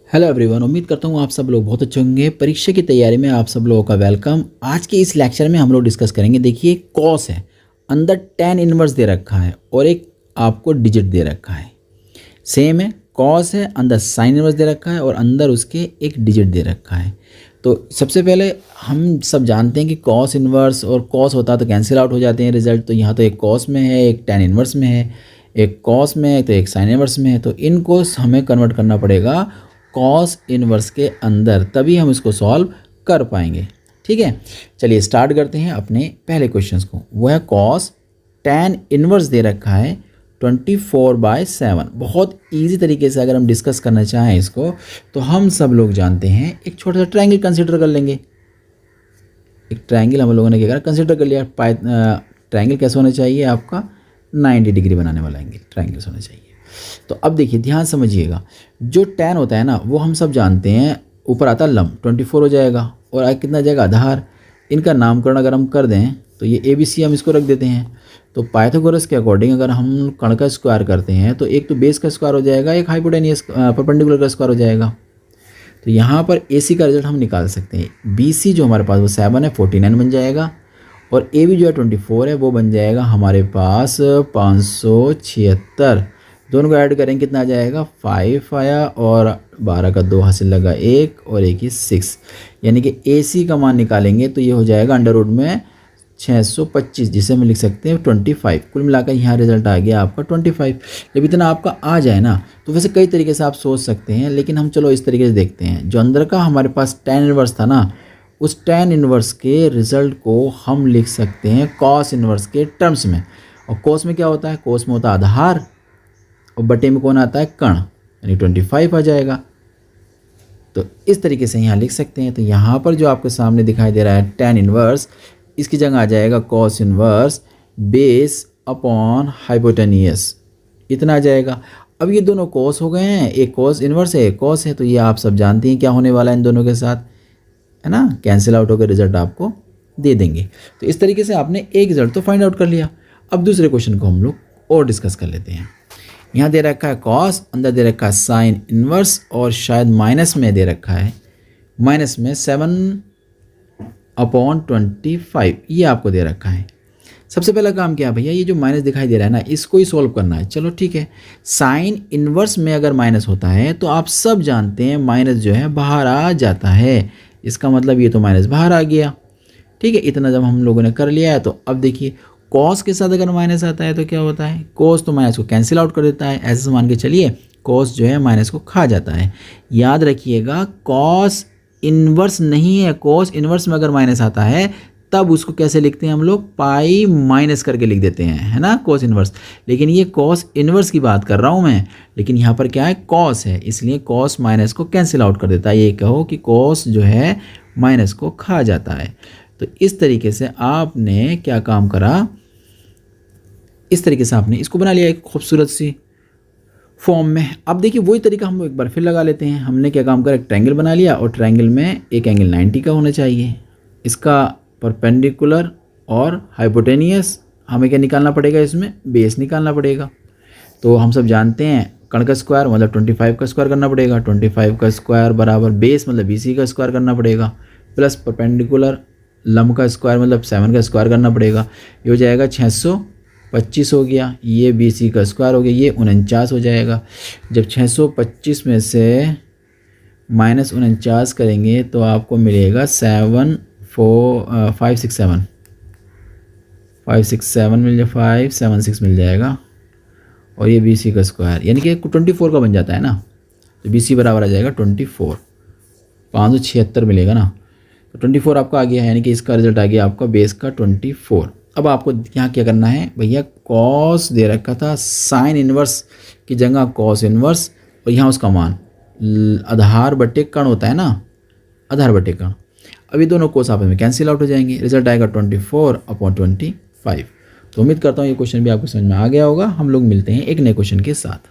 Hello everyone, उम्मीद करता हूँ आप सब लोग बहुत अच्छे होंगे। परीक्षा की तैयारी में आप सब लोगों का वेलकम। आज के इस लेक्चर में हम लोग डिस्कस करेंगे। देखिए, कॉस है, अंदर tan इनवर्स दे रखा है और एक आपको डिजिट दे रखा है। सेम है, कॉस है, अंदर साइन इनवर्स दे रखा है और अंदर उसके एक डिजिट दे रखा है। तो सबसे पहले हम सब जानते हैं कि कॉस इनवर्स और कॉस होता है तो कैंसिल आउट हो जाते हैं रिजल्ट। तो यहाँ तो एक कॉस में है, एक tan इनवर्स में है, एक कॉस में है तो एक साइन इनवर्स में है। तो इनको हमें कन्वर्ट करना पड़ेगा कॉस इनवर्स के अंदर, तभी हम इसको सॉल्व कर पाएंगे। ठीक है, चलिए स्टार्ट करते हैं अपने पहले क्वेश्चंस को। वो है कॉस tan इनवर्स दे रखा है 24/7। बहुत इजी तरीके से अगर हम डिस्कस करना चाहें इसको, तो हम सब लोग जानते हैं, एक छोटा सा ट्रायंगल कंसिडर कर लेंगे। एक ट्रायंगल हम लोगों ने क्या करा, कंसिडर कर लिया। ट्रायंगल कैसे होना चाहिए आपका, 90 डिग्री बनाने वाला एंगल ट्रायंगल होना चाहिए। तो अब देखिए, ध्यान समझिएगा, जो tan होता है ना, वो हम सब जानते हैं, ऊपर आता लंब 24 हो जाएगा और आगे कितना जाएगा, आधार। इनका नामकरण अगर हम कर दें तो ये ABC हम इसको रख देते हैं। तो पाइथागोरस के अकॉर्डिंग अगर हम कर्ण का स्क्वायर करते हैं तो एक तो बेस का स्क्वायर हो जाएगा, एक हाइपोटेनियस परपेंडिकुलर का स्क्वायर हो जाएगा। तो यहाँ पर AC का रिजल्ट हम निकाल सकते हैं। BC जो हमारे पास वो 7 है, 49 बन जाएगा, और AB जो है 24 है, वो बन जाएगा हमारे पास 576। दोनों को ऐड करेंगे कितना आ जाएगा, 5 आया और 12 का 2 हासिल लगा 1 और 1 ही 6। यानी कि AC का मान निकालेंगे तो ये हो जाएगा अंडर रूट में 625, जिसे हम लिख सकते हैं 25। कुल मिलाकर यहाँ रिजल्ट आ गया आपका 25। जब इतना आपका आ जाए ना, तो वैसे कई तरीके से आप सोच सकते हैं, लेकिन हम चलो इस तरीके से देखते हैं। जो अंदर का हमारे पास tan इनवर्स था ना, उस tan इनवर्स के रिजल्ट को हम लिख सकते हैं कॉस इनवर्स के टर्म्स में। और कॉस में क्या होता है, कॉस में होता है आधार और बटे में कौन आता है, कर्ण, यानी 25 आ जाएगा। तो इस तरीके से यहाँ लिख सकते हैं। तो यहाँ पर जो आपके सामने दिखाई दे रहा है tan इनवर्स, इसकी जगह आ जाएगा cos inverse base upon hypotenuse, इतना आ जाएगा। अब ये दोनों कॉस हो गए हैं, एक कॉस इनवर्स है, एक कॉस है, तो ये आप सब जानते हैं क्या होने वाला है इन दोनों के साथ, है ना, कैंसिल आउट होकर रिजल्ट आपको दे देंगे। तो इस तरीके से आपने एक रिजल्ट तो फाइंड आउट कर लिया। अब दूसरे क्वेश्चन को हम लोग और डिस्कस कर लेते हैं। यहाँ दे रखा है कॉस, अंदर दे रखा है साइन इनवर्स और शायद माइनस में दे रखा है, माइनस में 7/25 ये आपको दे रखा है। सबसे पहला काम क्या है भैया, ये जो माइनस दिखाई दे रहा है ना, इसको ही सॉल्व करना है। चलो ठीक है, साइन इनवर्स में अगर माइनस होता है तो आप सब जानते हैं माइनस जो है बाहर आ जाता है। इसका मतलब ये तो माइनस बाहर आ गया। ठीक है, इतना जब हम लोगों ने कर लिया है, तो अब देखिए कॉस के साथ अगर माइनस आता है तो क्या होता है, कॉस तो माइनस को कैंसिल आउट कर देता है। ऐसे मान के चलिए कॉस जो है माइनस को खा जाता है। याद रखिएगा, कॉस इनवर्स नहीं है, कॉस इनवर्स में अगर माइनस आता है तब उसको कैसे लिखते हैं हम लोग, पाई माइनस करके लिख देते हैं, है ना, कॉस इनवर्स। लेकिन ये कॉस इनवर्स की बात कर रहा हूँ मैं, लेकिन यहाँ पर क्या है, कॉस है, इसलिए कॉस माइनस को कैंसिल आउट कर देता है। ये कहो कि कॉस जो है माइनस को खा जाता है। तो इस तरीके से आपने क्या काम करा, इस तरीके से आपने इसको बना लिया एक खूबसूरत सी फॉर्म में। अब देखिए वही तरीका हम एक बार फिर लगा लेते हैं। हमने क्या काम करा, एक ट्रायंगल बना लिया और ट्रायंगल में एक एंगल 90 का होना चाहिए। इसका परपेंडिकुलर और हाइपोटेनियस हमें क्या निकालना पड़ेगा, इसमें बेस निकालना पड़ेगा। तो हम सब जानते हैं कर्ण का स्क्वायर मतलब 25 का स्क्वायर करना पड़ेगा, 25 का स्क्वायर बराबर बेस मतलब BC का स्क्वायर करना पड़ेगा, प्लस परपेंडिकुलर लंब का स्क्वायर मतलब 7 का स्क्वायर करना पड़ेगा। ये हो जाएगा 625 हो गया, ये BC का स्क्वायर हो गया, ये 49 हो जाएगा। जब 625 में से माइनस 49 करेंगे तो आपको मिलेगा 567 मिल जाए, 576 मिल जाएगा, और ये BC का स्क्वायर यानी कि 24 का बन जाता है ना। तो BC बराबर आ जाएगा 24, 576 मिलेगा ना। तो 24 आपका आ गया है, यानी कि इसका रिजल्ट आ गया आपका बेस का 24। अब आपको यहाँ क्या करना है भैया, कॉस दे रखा था, साइन इनवर्स की जगह कॉस इनवर्स, और यहाँ उसका मान आधार बटे कर्ण होता है ना, आधार बटे कर्ण। अभी दोनों कोस आपस में कैंसिल आउट हो जाएंगे, रिजल्ट आएगा 24/25। तो उम्मीद करता हूँ ये क्वेश्चन भी आपको समझ में आ गया होगा। हम लोग मिलते हैं एक नए क्वेश्चन के साथ।